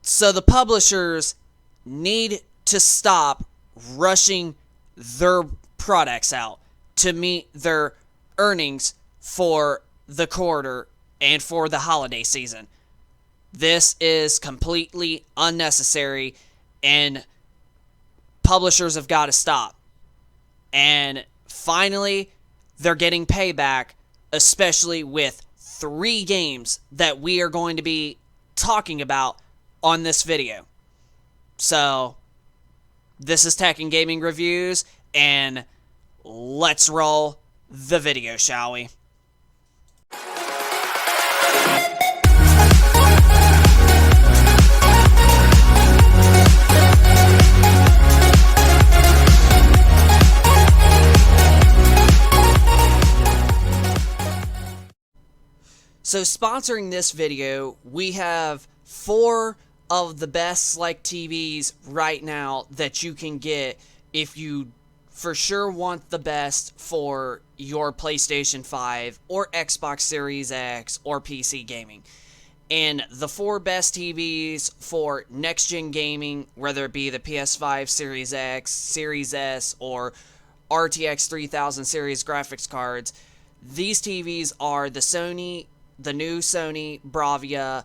So the publishers need to stop rushing their products out to meet their earnings for the quarter and for the holiday season. This is completely unnecessary, and publishers have got to stop. And finally, they're getting payback, especially with 3 games that we are going to be talking about on this video. So, this is Tech and Gaming Reviews, and let's roll the video, shall we? So sponsoring this video, we have 4 of the best select TVs right now that you can get if you for sure want the best for your PlayStation 5 or Xbox Series X or PC gaming. And the 4 best TVs for next-gen gaming, whether it be the PS5, Series X, Series S, or RTX 3000 series graphics cards, these TVs are the new Sony Bravia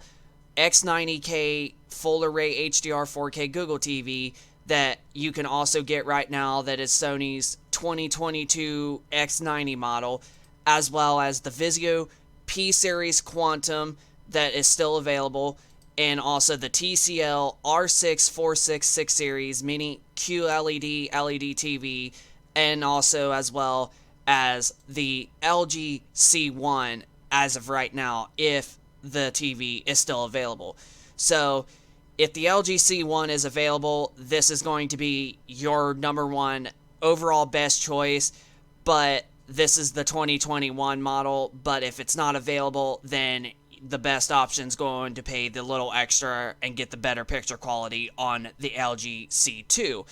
X90K Full Array HDR 4K Google TV that you can also get right now, that is Sony's 2022 X90 model, as well as the Vizio P-Series Quantum that is still available, and also the TCL R6466 Series Mini QLED LED TV, and also as well as the LG C1 as of right now, if the TV is still available. So, if the LG C1 is available, this is going to be your number 1 overall best choice, but this is the 2021 model. But if it's not available, then the best option is going to pay the little extra and get the better picture quality on the LG C2.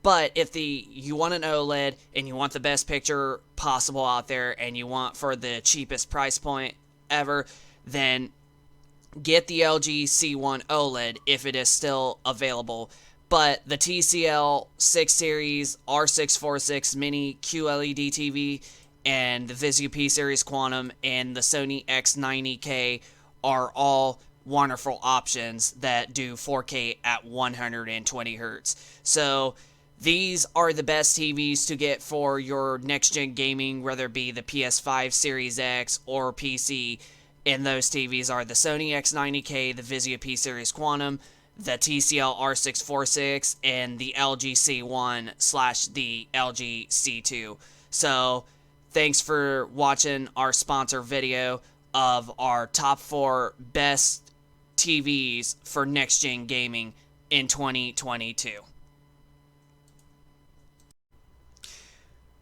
But if you want an OLED and you want the best picture possible out there and you want for the cheapest price point ever, then get the LG C1 OLED if it is still available. But the TCL 6 Series R646 Mini QLED TV and the Vizio P-Series Quantum and the Sony X90K are all wonderful options that do 4K at 120 Hz. So these are the best TVs to get for your next-gen gaming, whether it be the PS5, Series X, or PC. And those TVs are the Sony X90K, the Vizio P-Series Quantum, the TCL R646, and the LG C1 / the LG C2. So, thanks for watching our sponsor video of our top 4 best TVs for next-gen gaming in 2022.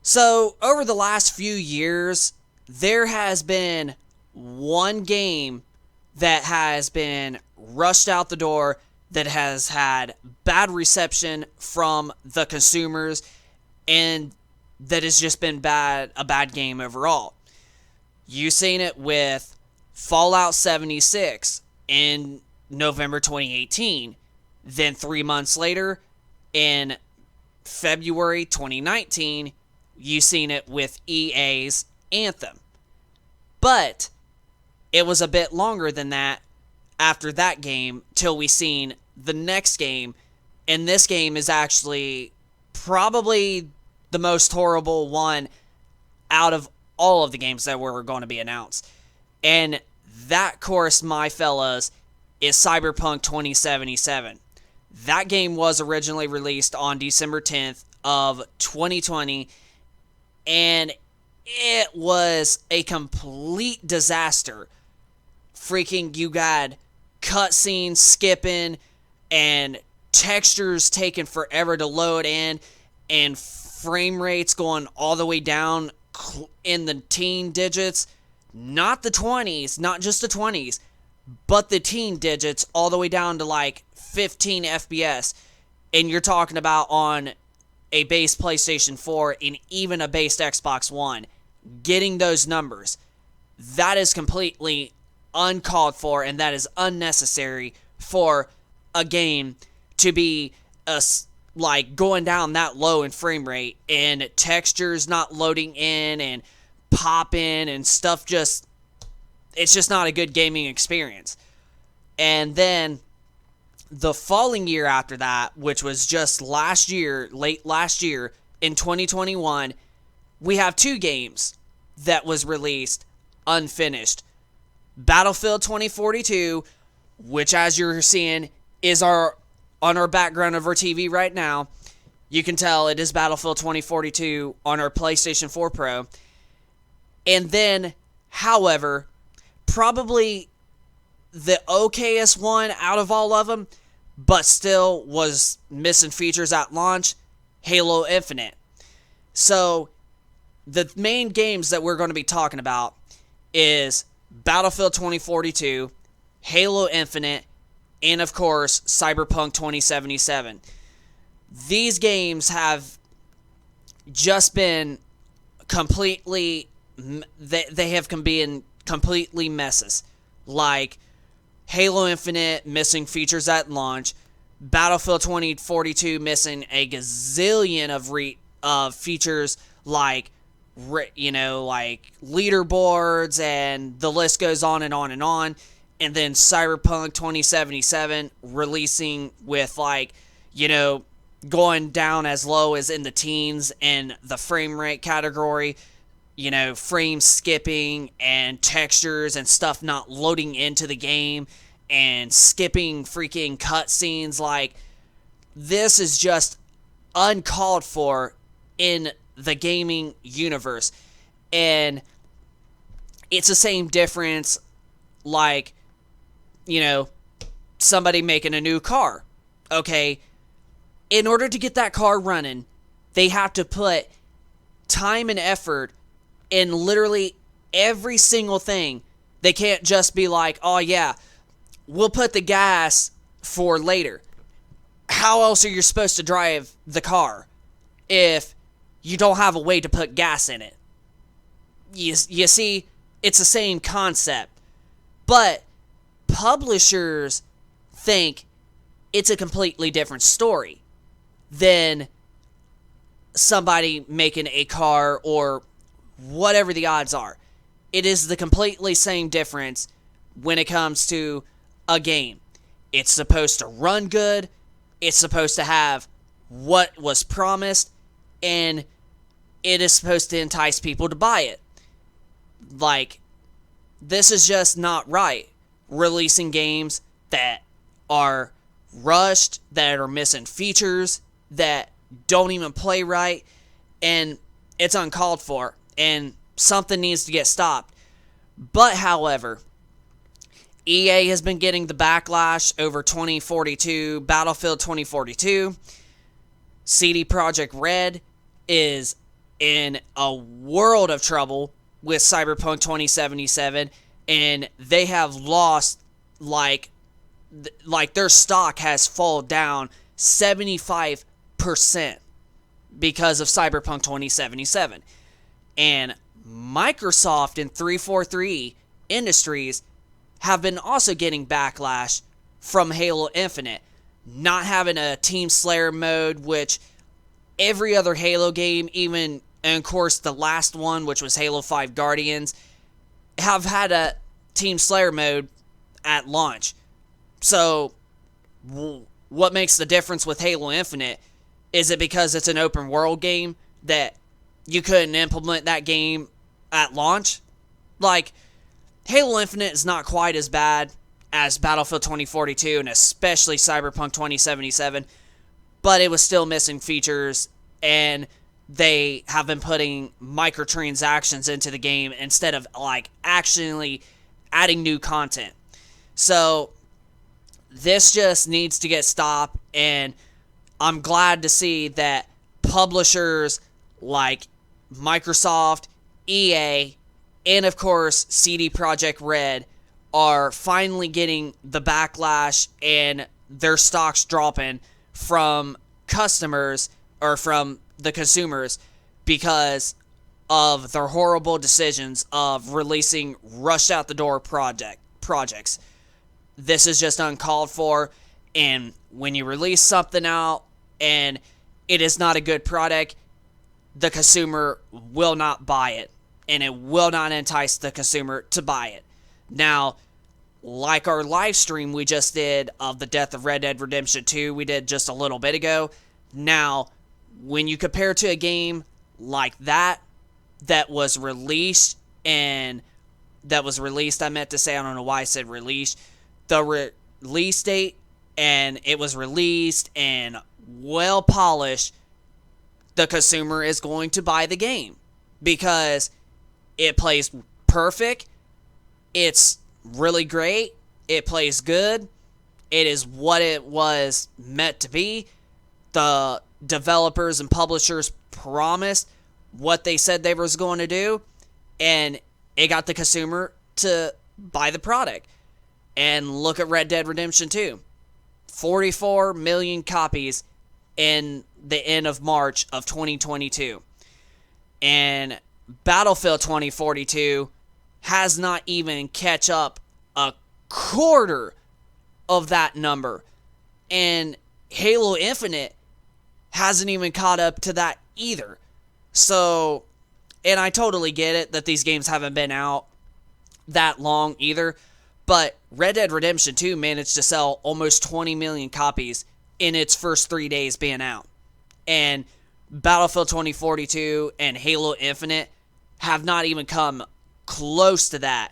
So, over the last few years, there has been one game that has been rushed out the door, that has had bad reception from the consumers, and that has just been a bad game overall. You've seen it with Fallout 76 in November 2018. Then 3 months later, in February 2019, you've seen it with EA's Anthem. But it was a bit longer than that after that game till we seen the next game. And this game is actually probably the most horrible one out of all of the games that were going to be announced. And that, course, my fellas, is Cyberpunk 2077. That game was originally released on December 10th of 2020, and it was a complete disaster. Freaking, you got cutscenes skipping and textures taking forever to load in, and frame rates going all the way down in the teen digits. Not the 20s, not just the 20s, but the teen digits all the way down to like 15 FPS. And you're talking about on a base PlayStation 4 and even a base Xbox One. Getting those numbers, that is completely uncalled for, and that is unnecessary for a game to be like going down that low in frame rate and textures not loading in and popping and stuff. It's just not a good gaming experience. And then the following year after that, which was just late last year in 2021, we have two games that was released unfinished. Battlefield 2042, which, as you're seeing, is on our background of our TV right now. You can tell it is Battlefield 2042 on our PlayStation 4 Pro. And then, however, probably the okayest one out of all of them, but still was missing features at launch, Halo Infinite. So, the main games that we're going to be talking about is Battlefield 2042, Halo Infinite, and of course, Cyberpunk 2077. These games have just been completely, they have been completely messes. Like Halo Infinite missing features at launch, Battlefield 2042 missing a gazillion of features like like leaderboards, and the list goes on and on and on. And then Cyberpunk 2077 releasing with going down as low as in the teens in the frame rate category, frame skipping and textures and stuff not loading into the game and skipping freaking cutscenes. Like, this is just uncalled for in the gaming universe. And it's the same difference like, somebody making a new car. Okay, in order to get that car running, they have to put time and effort in literally every single thing. They can't just be like, oh yeah, we'll put the gas for later. How else are you supposed to drive the car if you don't have a way to put gas in it? You see, it's the same concept. But publishers think it's a completely different story than somebody making a car or whatever the odds are. It is the completely same difference when it comes to a game. It's supposed to run good. It's supposed to have what was promised, and it is supposed to entice people to buy it. Like, this is just not right. Releasing games that are rushed, that are missing features, that don't even play right, and it's uncalled for, and something needs to get stopped. But, however, EA has been getting the backlash over 2042, Battlefield 2042. CD Projekt Red is in a world of trouble with Cyberpunk 2077, and they have lost, like their stock has fallen down 75% because of Cyberpunk 2077. And Microsoft and 343 Industries have been also getting backlash from Halo Infinite, not having a Team Slayer mode, which every other Halo game, even, and of course the last one, which was Halo 5 Guardians, have had a Team Slayer mode at launch. So, what makes the difference with Halo Infinite? Is it because it's an open world game that you couldn't implement that game at launch? Like, Halo Infinite is not quite as bad as Battlefield 2042 and especially Cyberpunk 2077, but it was still missing features, and they have been putting microtransactions into the game instead of actually adding new content. So this just needs to get stopped, and I'm glad to see that publishers like Microsoft, EA, and of course CD Projekt Red are finally getting the backlash and their stocks dropping from customers or from the consumers because of their horrible decisions of releasing rushed out the door projects. This is just uncalled for, And when you release something out and it is not a good product, the consumer will not buy it, and it will not entice the consumer to buy it. Now, like our live stream we just did of the death of Red Dead Redemption 2, we did just a little bit ago. Now, when you compare to a game like that was released, I meant to say, I don't know why I said released, the release date, and it was released and well polished, the consumer is going to buy the game because it plays perfect, it's really great, it plays good, it is what it was meant to be. The developers and publishers promised what they said they was going to do, and it got the consumer to buy the product. And look at Red Dead Redemption 2. 44 million copies in the end of March of 2022. And Battlefield 2042 has not even catch up a quarter of that number. And Halo Infinite hasn't even caught up to that either. So, and I totally get it that these games haven't been out that long either, but Red Dead Redemption 2 managed to sell almost 20 million copies in its first 3 days being out. And Battlefield 2042 and Halo Infinite have not even come close to that.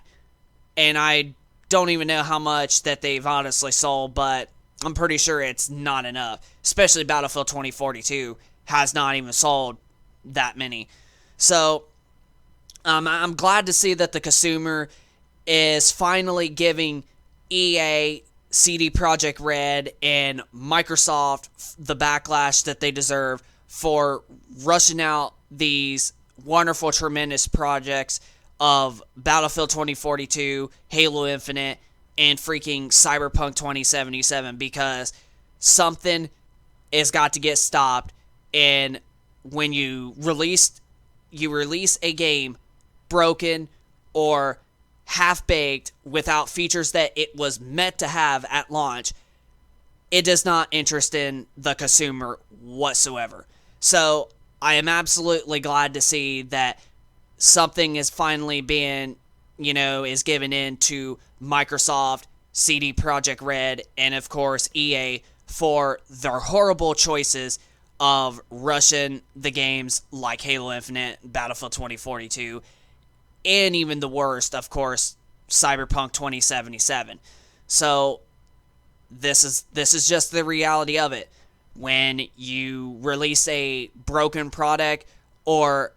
And I don't even know how much that they've honestly sold, but I'm pretty sure it's not enough. Especially Battlefield 2042 has not even sold that many. So, I'm glad to see that the consumer is finally giving EA, CD Projekt Red, and Microsoft the backlash that they deserve for rushing out these wonderful, tremendous projects of Battlefield 2042, Halo Infinite, and freaking Cyberpunk 2077, because something has got to get stopped. And when you release a game broken or half-baked without features that it was meant to have at launch, it does not interest in the consumer whatsoever. So I am absolutely glad to see that something is finally being, is given in to Microsoft, CD Projekt Red, and of course EA for their horrible choices of rushing the games like Halo Infinite, Battlefield 2042, and even the worst, of course, Cyberpunk 2077. So this is just the reality of it. When you release a broken product or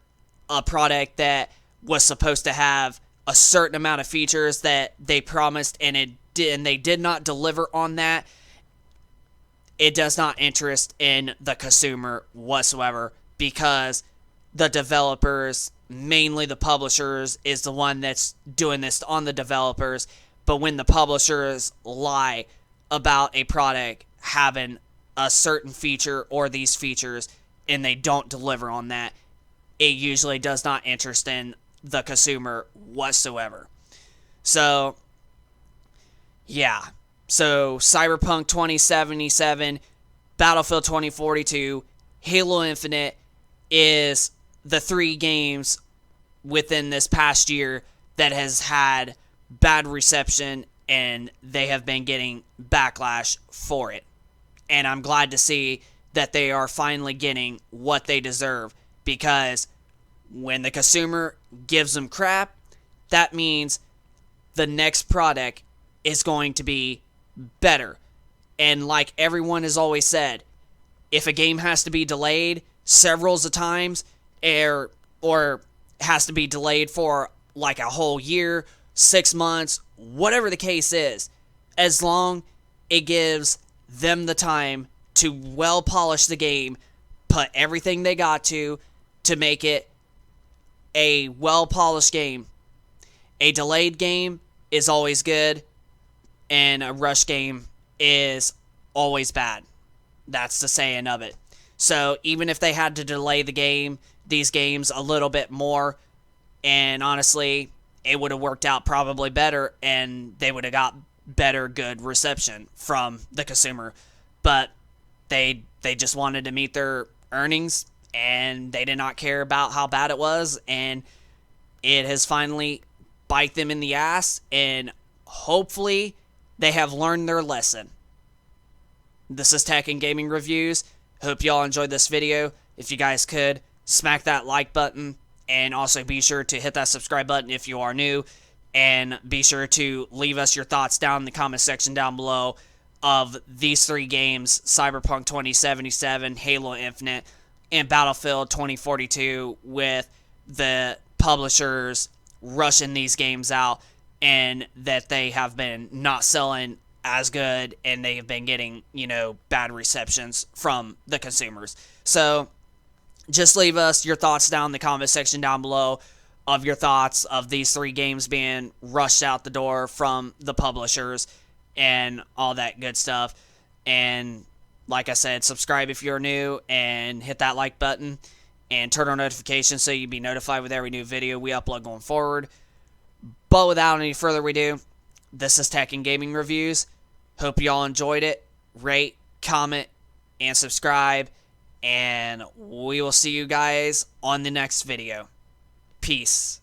a product that was supposed to have a certain amount of features that they promised and they did not deliver on that, it does not interest in the consumer whatsoever, because the developers, mainly the publishers, is the one that's doing this on the developers. But when the publishers lie about a product having a certain feature or these features and they don't deliver on that, it usually does not interest in the consumer whatsoever. So, yeah. So, Cyberpunk 2077, Battlefield 2042, Halo Infinite is the 3 games within this past year that has had bad reception, and they have been getting backlash for it. And I'm glad to see that they are finally getting what they deserve, because when the consumer gives them crap, that means the next product is going to be better. And like everyone has always said, if a game has to be delayed several times, or has to be delayed for like a whole year, 6 months, whatever the case is, as long it gives them the time to well polish the game, put everything they got to make it a well polished game. A delayed game is always good, and a rush game is always bad. That's the saying of it. So even if they had to delay these games a little bit more, and honestly, it would have worked out probably better, and they would have got better good reception from the consumer. But they just wanted to meet their earnings, and they did not care about how bad it was, and it has finally bite them in the ass, and hopefully they have learned their lesson. This is Tech and Gaming Reviews. Hope y'all enjoyed this video. If you guys could, smack that like button, and also be sure to hit that subscribe button if you are new, and be sure to leave us your thoughts down in the comment section down below of these three games: Cyberpunk 2077, Halo Infinite, and Battlefield 2042, with the publishers rushing these games out, and that they have been not selling as good, and they have been getting, bad receptions from the consumers. So just leave us your thoughts down in the comment section down below of your thoughts of these three games being rushed out the door from the publishers and all that good stuff. And like I said, subscribe if you're new, and hit that like button, and turn on notifications so you'll be notified with every new video we upload going forward. But without any further ado, this is Tech and Gaming Reviews. Hope you all enjoyed it. Rate, comment, and subscribe. And we will see you guys on the next video. Peace.